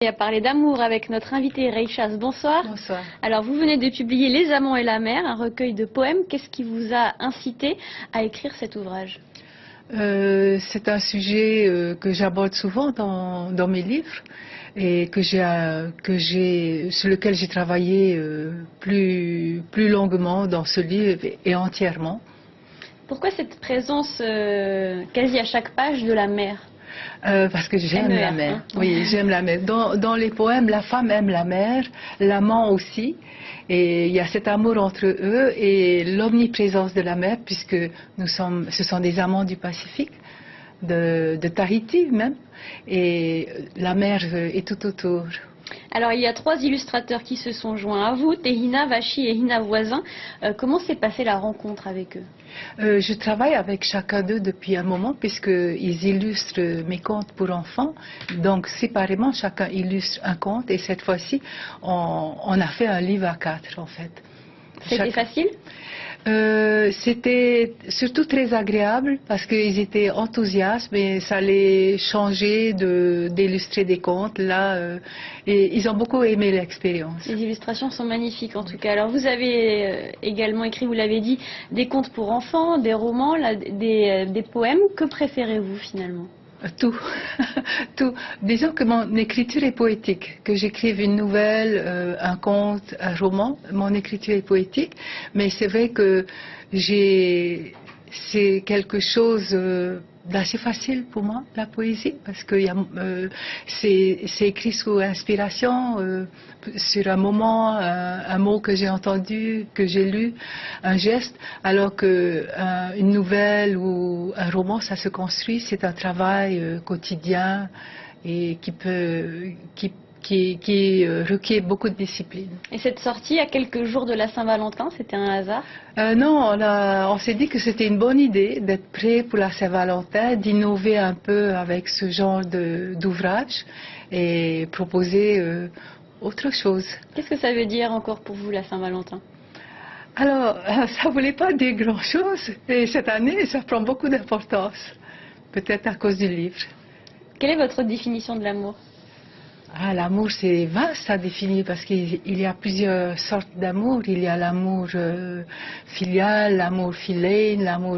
Et à parler d'amour avec notre invité Reichas. Bonsoir. Bonsoir. Alors vous venez de publier Les Amants et la mer, un recueil de poèmes. Qu'est-ce qui vous a incité à écrire cet ouvrage? C'est un sujet que j'aborde souvent dans mes livres et sur lequel j'ai travaillé plus longuement dans ce livre et entièrement. Pourquoi cette présence quasi à chaque page de la mer? Parce que j'aime la mer. Hein. Oui, j'aime la mer. Dans les poèmes, la femme aime la mer, l'amant aussi. Et il y a cet amour entre eux et l'omniprésence de la mer, puisque ce sont des amants du Pacifique, de Tahiti même. Et la mer est tout autour. Alors il y a 3 illustrateurs qui se sont joints à vous, Tehina, Vachi et Hina Voisin. Comment s'est passée la rencontre avec eux? Je travaille avec chacun d'eux depuis un moment puisqu'ils illustrent mes contes pour enfants. Donc séparément, chacun illustre un conte et cette fois-ci, on a fait un livre à 4 en fait. C'était facile? C'était surtout très agréable parce qu'ils étaient enthousiastes et ça les changeait d'illustrer des contes là et ils ont beaucoup aimé l'expérience. Les illustrations sont magnifiques en tout cas. Alors vous avez également écrit, vous l'avez dit, des contes pour enfants, des romans, des poèmes. Que préférez-vous finalement? Tout, tout. Disons que mon écriture est poétique, que j'écrive une nouvelle, un conte, un roman, mon écriture est poétique, mais c'est vrai que c'est quelque chose d'assez facile pour moi, la poésie, parce que c'est écrit sous inspiration, sur un moment, un mot que j'ai entendu, que j'ai lu, un geste, alors que une nouvelle ou un roman, ça se construit, c'est un travail quotidien et qui requiert beaucoup de discipline. Et cette sortie à quelques jours de la Saint-Valentin, c'était un hasard? Non, on s'est dit que c'était une bonne idée d'être prêt pour la Saint-Valentin, d'innover un peu avec ce genre d'ouvrage et proposer autre chose. Qu'est-ce que ça veut dire encore pour vous la Saint-Valentin? Alors, ça ne voulait pas dire grand-chose et cette année, ça prend beaucoup d'importance, peut-être à cause du livre. Quelle est votre définition de l'amour? L'amour, c'est vaste à définir parce qu'il y a plusieurs sortes d'amour. Il y a l'amour filial, l'amour philéen, l'amour